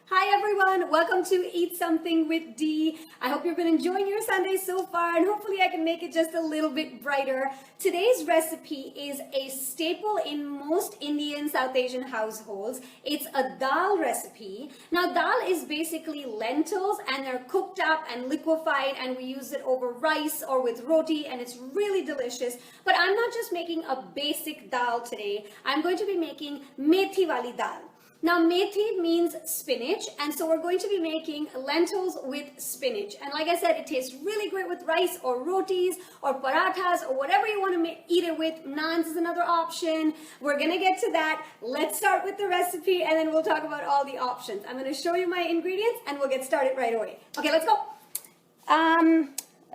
Hi everyone, welcome to Eat Something with Dee. I hope you've been enjoying your Sunday so far and hopefully I can make it just a little bit brighter. Today's recipe is a staple in most Indian South Asian households. It's a dal recipe. Now dal is basically lentils and they're cooked up and liquefied and we use it over rice or with roti and it's really delicious. But I'm not just making a basic dal today. I'm going to be making Methi wali daal. Now methi means spinach and so we're going to be making lentils with spinach, and like I said, it tastes really great with rice or rotis or parathas or whatever you want to eat it with. Naans is another option. We're gonna get to that. Let's start with the recipe and then we'll talk about all the options. I'm going to show you my ingredients and we'll get started right away. Okay, let's go.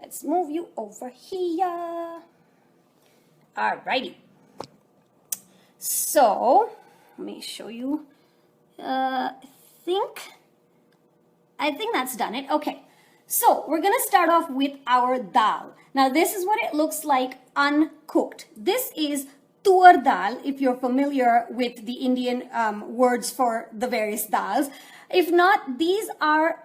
Let's move you over here. Alrighty. So let me show you. I think that's done it. Okay, so we're gonna start off with our dal. Now this is what it looks like uncooked. This is tur dal, if you're familiar with the Indian words for the various dals. If not, these are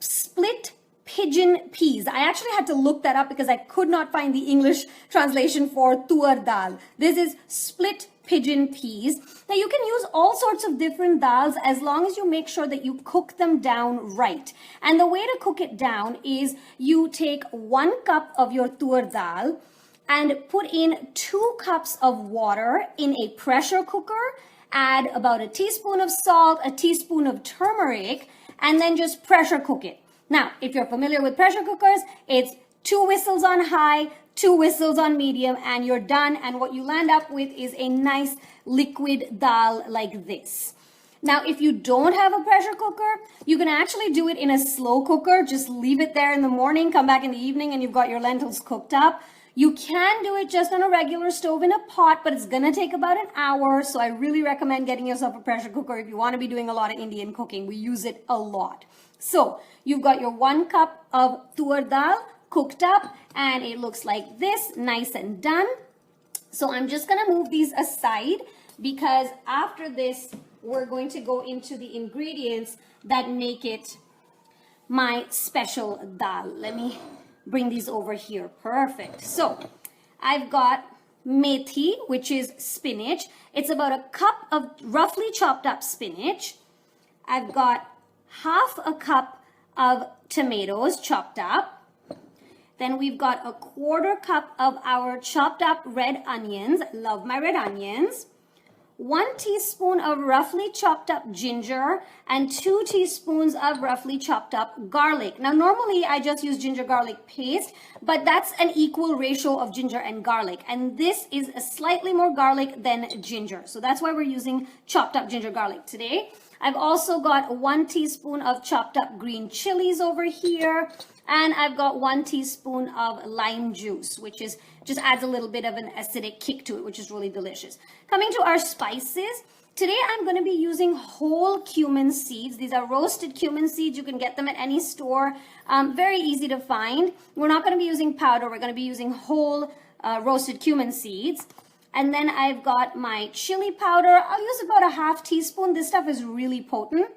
split pigeon peas. I actually had to look that up because I could not find the English translation for tur dal. This is split pigeon peas. Now you can use all sorts of different dals as long as you make sure that you cook them down right. And the way to cook it down is you take 1 cup of your tur dal and put in 2 cups of water in a pressure cooker, add about a teaspoon of salt, a teaspoon of turmeric, and then just pressure cook it. Now, if you're familiar with pressure cookers, it's 2 whistles on high, 2 whistles on medium, and you're done. And what you land up with is a nice liquid dal like this. Now, if you don't have a pressure cooker, you can actually do it in a slow cooker. Just leave it there in the morning, come back in the evening, and you've got your lentils cooked up. You can do it just on a regular stove in a pot, but it's gonna take about an hour. So I really recommend getting yourself a pressure cooker if you wanna be doing a lot of Indian cooking. We use it a lot. So you've got your 1 cup of tur dal cooked up and it looks like this, nice and done. So I'm just gonna move these aside because after this, we're going to go into the ingredients that make it my special dal. Let me bring these over here. Perfect. So I've got methi, which is spinach. It's about a cup of roughly chopped up spinach. I've got half a cup of tomatoes chopped up. Then we've got a 1/4 cup of our chopped up red onions. Love my red onions. 1 teaspoon of roughly chopped up ginger and 2 teaspoons of roughly chopped up garlic. Now, normally I just use ginger garlic paste, but that's an equal ratio of ginger and garlic. And this is a slightly more garlic than ginger. So that's why we're using chopped up ginger garlic today. I've also got 1 teaspoon of chopped up green chilies over here. And I've got 1 teaspoon of lime juice, which is just adds a little bit of an acidic kick to it, which is really delicious. Coming to our spices, today I'm going to be using whole cumin seeds. These are roasted cumin seeds. You can get them at any store. Very easy to find. We're not going to be using powder. We're going to be using whole roasted cumin seeds. And then I've got my chili powder. I'll use about a 1/2 teaspoon. This stuff is really potent.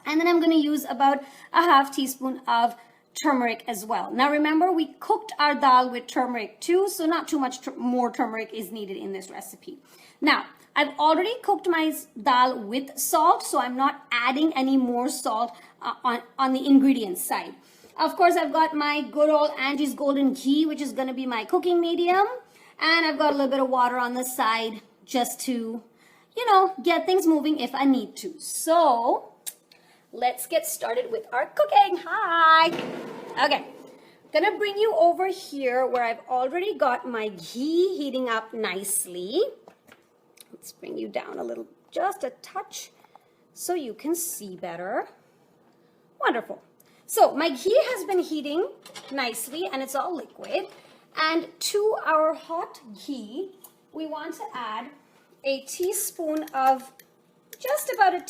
And then I'm going to use about a 1/2 teaspoon of turmeric as well. Now remember, we cooked our dal with turmeric too, so not too much more turmeric is needed in this recipe. Now, I've already cooked my dal with salt, so I'm not adding any more salt on the ingredients side. Of course, I've got my good old Angie's Golden Ghee, which is going to be my cooking medium. And I've got a little bit of water on the side just to, get things moving if I need to. So let's get started with our cooking. Hi. Okay. Gonna bring you over here where I've already got my ghee heating up nicely. Let's bring you down a little, just a touch so you can see better. Wonderful. So my ghee has been heating nicely and it's all liquid. And to our hot ghee, we want to add a teaspoon of, just about a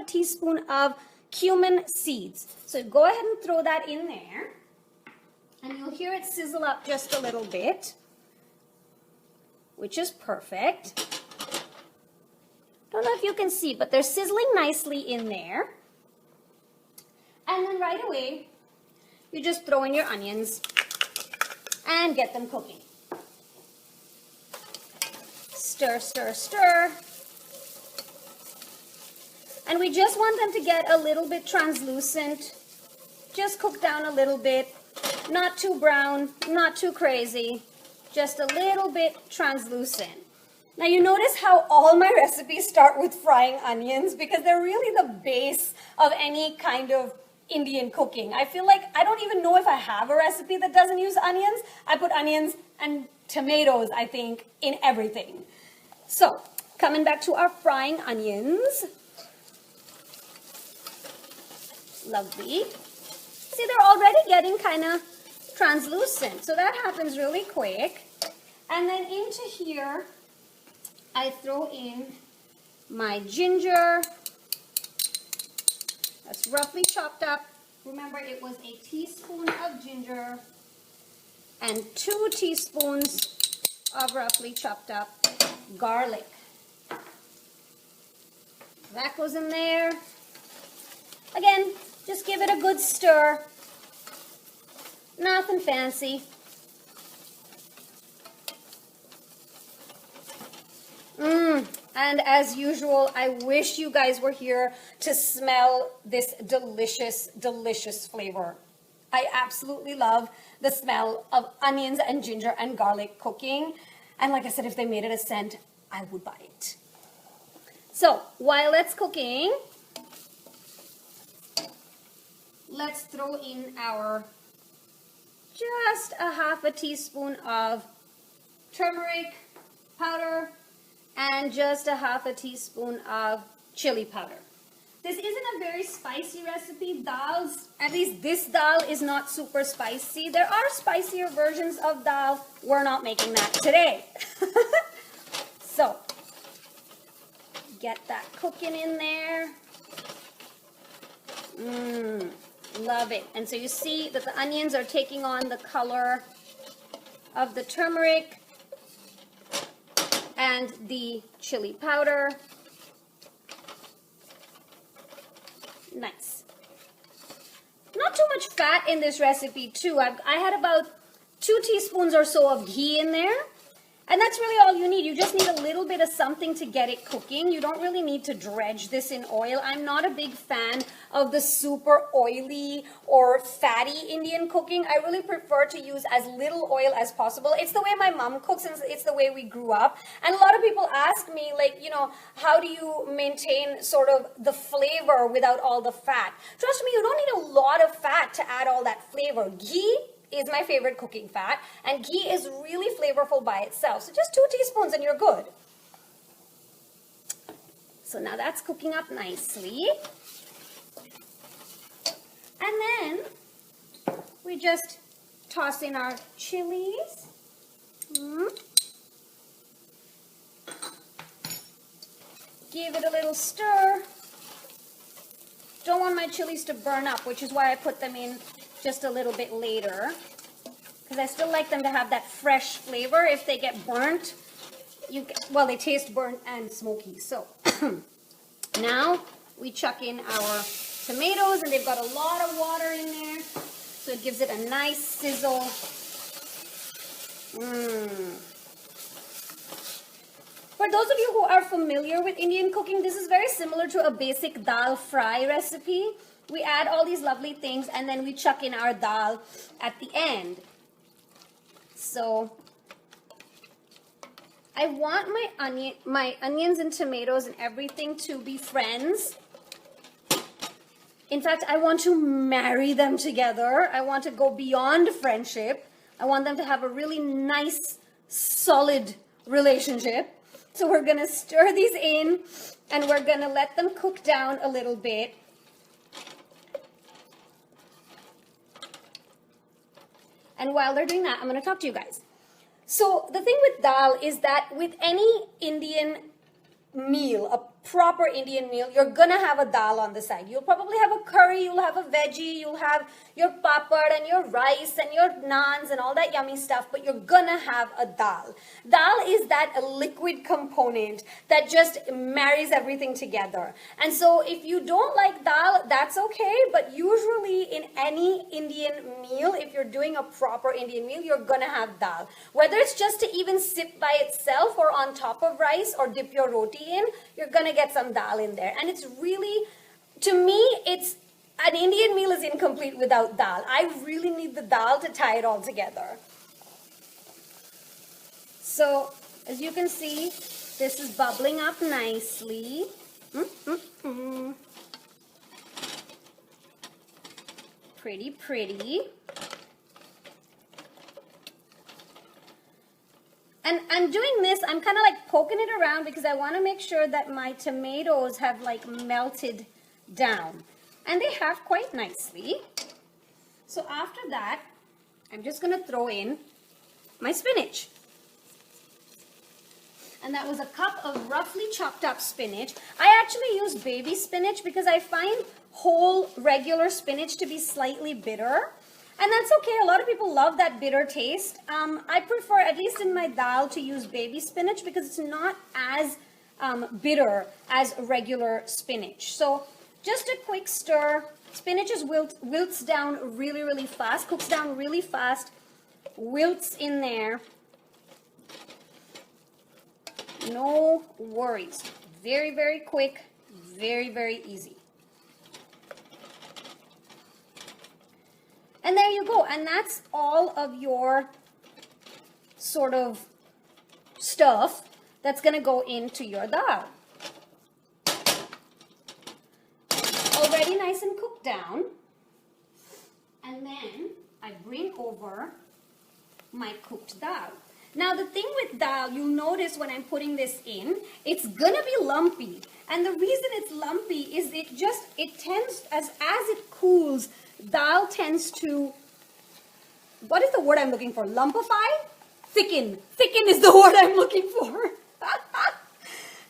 teaspoon of cumin seeds. So go ahead and throw that in there. And you'll hear it sizzle up just a little bit, which is perfect. Don't don't know if you can see, but they're sizzling nicely in there. And then right away, you just throw in your onions and get them cooking. Stir, stir, stir. And we just want them to get a little bit translucent. Just cook down a little bit. Not too brown, not too crazy. Just a little bit translucent. Now you notice how all my recipes start with frying onions because they're really the base of any kind of Indian cooking. I feel like I don't even know if I have a recipe that doesn't use onions. I put onions and tomatoes, I think, in everything. So, coming back to our frying onions. Lovely. See, they're already getting kind of translucent. So that happens really quick. And then into here, I throw in my ginger. That's roughly chopped up. Remember, it was a teaspoon of ginger and 2 teaspoons of roughly chopped up garlic. That goes in there. Again, just give it a good stir. Nothing fancy. And as usual, I wish you guys were here to smell this delicious, delicious flavor. I absolutely love the smell of onions and ginger and garlic cooking. And like I said, if they made it a scent, I would buy it. So while it's cooking, let's throw in our just a half a teaspoon of turmeric powder and just a half a teaspoon of chili powder. This isn't a very spicy recipe. Dals, at least this dal is not super spicy. There are spicier versions of dal. We're not making that today. So, get that cooking in there. Love it. And so you see that the onions are taking on the color of the turmeric and the chili powder. Nice. Not too much fat in this recipe too. I had about 2 teaspoons or so of ghee in there. And that's really all you need. You just need a little bit of something to get it cooking. You don't really need to dredge this in oil. I'm not a big fan of the super oily or fatty Indian cooking. I really prefer to use as little oil as possible. It's the way my mom cooks and it's the way we grew up. And a lot of people ask me, like, you know, how do you maintain sort of the flavor without all the fat? Trust me, you don't need a lot of fat to add all that flavor. Ghee is my favorite cooking fat, and ghee is really flavorful by itself. So just 2 teaspoons and you're good. So now that's cooking up nicely. And then we just toss in our chilies. Give it a little stir. Don't want my chilies to burn up, which is why I put them in just a little bit later, because I still like them to have that fresh flavor. If they get burnt, well, they taste burnt and smoky. So now we chuck in our tomatoes, and they've got a lot of water in there, so it gives it a nice sizzle. For those of you who are familiar with Indian cooking, this is very similar to a basic dal fry recipe. We add all these lovely things and then we chuck in our dal at the end. So I want my onions and tomatoes and everything to be friends. In fact, I want to marry them together. I want to go beyond friendship. I want them to have a really nice, solid relationship. So we're going to stir these in and we're going to let them cook down a little bit. And while they're doing that, I'm going to talk to you guys. So the thing with dal is that with any Indian meal, proper Indian meal, you're gonna have a dal on the side. You'll probably have a curry, you'll have a veggie, you'll have your papad and your rice and your naans and all that yummy stuff, but you're gonna have a dal. Dal is that liquid component that just marries everything together. And so if you don't like dal, that's okay, but usually in any Indian meal, if you're doing a proper Indian meal, you're gonna have dal. Whether it's just to even sip by itself or on top of rice or dip your roti in, you're gonna get some dal in there. And it's really, to me, it's an Indian meal is incomplete without dal. I really need the dal to tie it all together. So, as you can see, this is bubbling up nicely. Pretty, pretty. And I'm doing this, I'm kind of like poking it around because I want to make sure that my tomatoes have like melted down. And they have quite nicely. So after that, I'm just going to throw in my spinach. And that was a cup of roughly chopped up spinach. I actually use baby spinach because I find whole regular spinach to be slightly bitter. And that's okay. A lot of people love that bitter taste. I prefer, at least in my dal, to use baby spinach because it's not as bitter as regular spinach. So just a quick stir. Spinach is wilts down really, really fast, cooks down really fast, wilts in there. No worries. Very, very quick, very, very easy. And there you go. And that's all of your sort of stuff that's going to go into your dal. Already nice and cooked down. And then I bring over my cooked dal. Now the thing with dal, you'll notice when I'm putting this in, it's going to be lumpy. And the reason it's lumpy is it tends, as it cools, dal tends to, what is the word I'm looking for? Lumpify? Thicken. Thicken is the word I'm looking for.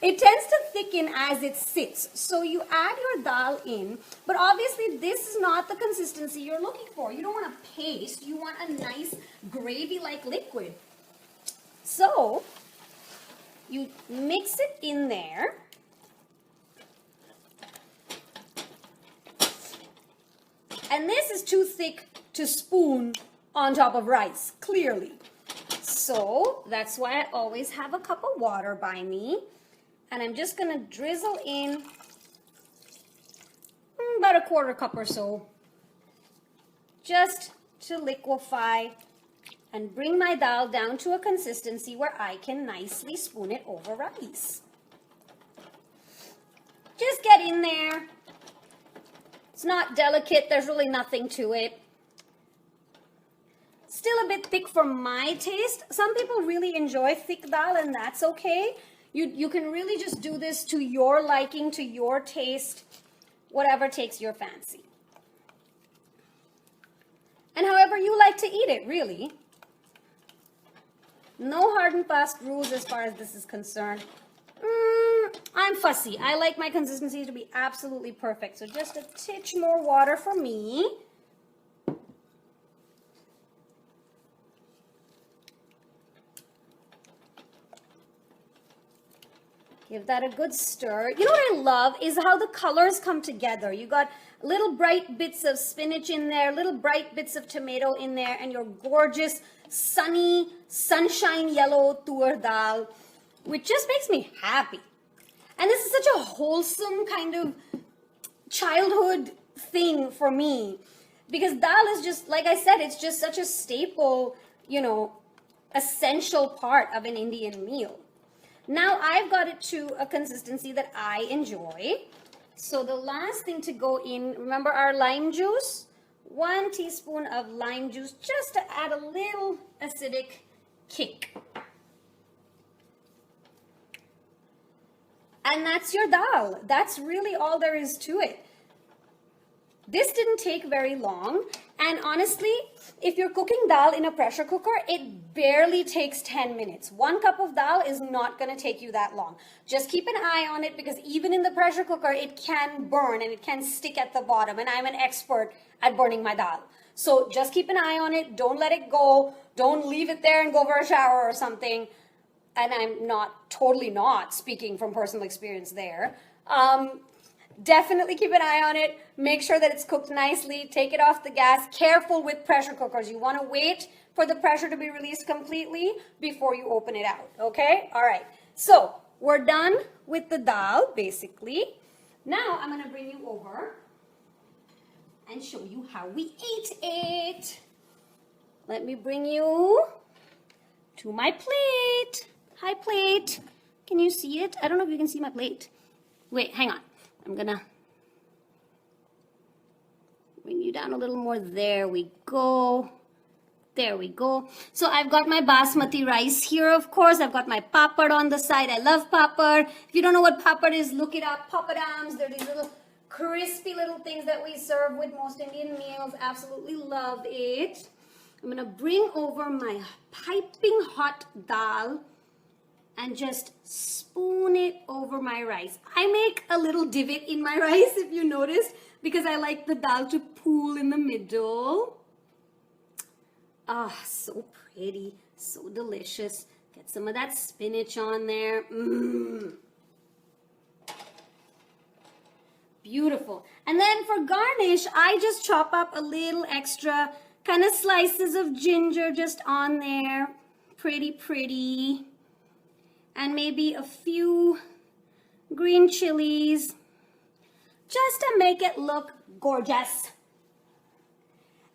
It tends to thicken as it sits. So you add your dal in, but obviously this is not the consistency you're looking for. You don't want a paste. You want a nice gravy-like liquid. So you mix it in there. And this is too thick to spoon on top of rice, clearly. So that's why I always have a cup of water by me. And I'm just going to drizzle in about a quarter cup or so, just to liquefy and bring my dal down to a consistency where I can nicely spoon it over rice. Just get in there. It's not delicate. There's really nothing to it. Still a bit thick for my taste. Some people really enjoy thick dal, and that's okay. You can really just do this to your liking, to your taste, whatever takes your fancy. And however you like to eat it, really. No hard and fast rules as far as this is concerned. I'm fussy. I like my consistency to be absolutely perfect. So just a titch more water for me. Give that a good stir. You know what I love is how the colors come together. You got little bright bits of spinach in there, little bright bits of tomato in there, and your gorgeous sunny, sunshine yellow tur dal, which just makes me happy. And this is such a wholesome kind of childhood thing for me. Because dal is just, like I said, it's just such a staple, essential part of an Indian meal. Now I've got it to a consistency that I enjoy. So the last thing to go in, remember our lime juice? 1 teaspoon of lime juice just to add a little acidic kick. And that's your dal. That's really all there is to it. This didn't take very long. And honestly, if you're cooking dal in a pressure cooker, it barely takes 10 minutes. 1 cup of dal is not going to take you that long. Just keep an eye on it because even in the pressure cooker, it can burn and it can stick at the bottom. And I'm an expert at burning my dal. So just keep an eye on it. Don't let it go. Don't leave it there and go for a shower or something. And I'm totally not speaking from personal experience there. Definitely keep an eye on it. Make sure that it's cooked nicely. Take it off the gas. Careful with pressure cookers. You want to wait for the pressure to be released completely before you open it out. Okay? All right. So we're done with the dal, basically. Now I'm going to bring you over and show you how we eat it. Let me bring you to my plate. Hi, plate. Can you see it? I don't know if you can see my plate. Wait, hang on. I'm gonna bring you down a little more. There we go. There we go. So I've got my basmati rice here, of course. I've got my papad on the side. I love papad. If you don't know what papad is, look it up. Papadams, they're these little crispy little things that we serve with most Indian meals. Absolutely love it. I'm gonna bring over my piping hot dal and just spoon it over my rice. I make a little divot in my rice, if you noticed, because I like the dal to pool in the middle. Ah, so pretty, so delicious. Get some of that spinach on there. Beautiful. And then for garnish, I just chop up a little extra kind of slices of ginger just on there. Pretty. And maybe a few green chilies just to make it look gorgeous.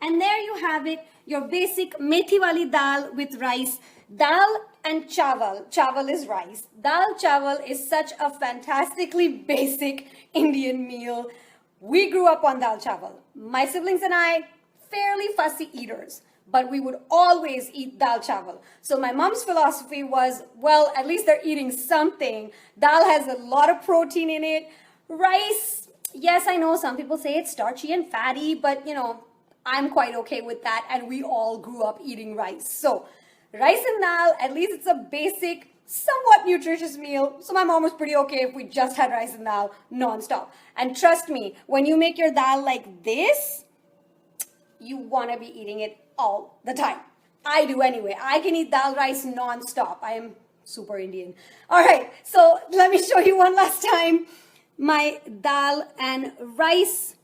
And there you have it, your basic methi wali dal with rice. Dal and chawal. Chawal is rice. Dal chawal is such a fantastically basic Indian meal. We grew up on dal chawal. My siblings and I, fairly fussy eaters, but we would always eat dal chawal. So my mom's philosophy was, well, at least they're eating something. Dal has a lot of protein in it. Rice, yes, I know some people say it's starchy and fatty, but you know, I'm quite okay with that, and we all grew up eating rice. So rice and dal, at least it's a basic, somewhat nutritious meal. So my mom was pretty okay if we just had rice and dal non-stop. And trust me, when you make your dal like this, you want to be eating it all the time. I do anyway. I can eat dal rice non-stop. I am super Indian. All right, so let me show you one last time. My dal and rice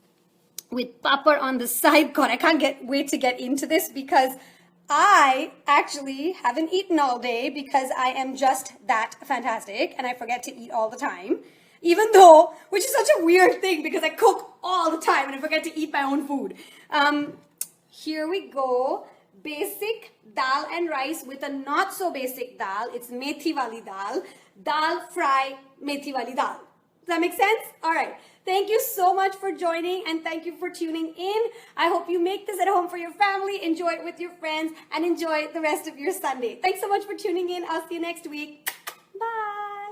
with papad on the side. God, I can't wait to get into this because I actually haven't eaten all day because I am just that fantastic and I forget to eat all the time. Even though, which is such a weird thing because I cook all the time and I forget to eat my own food. Here we go. Basic dal and rice with a not so basic dal. It's methi wali dal. Dal fry methi wali dal. Does that make sense? All right. Thank you so much for joining and thank you for tuning in. I hope you make this at home for your family, enjoy it with your friends, and enjoy the rest of your Sunday. Thanks so much for tuning in. I'll see you next week. Bye.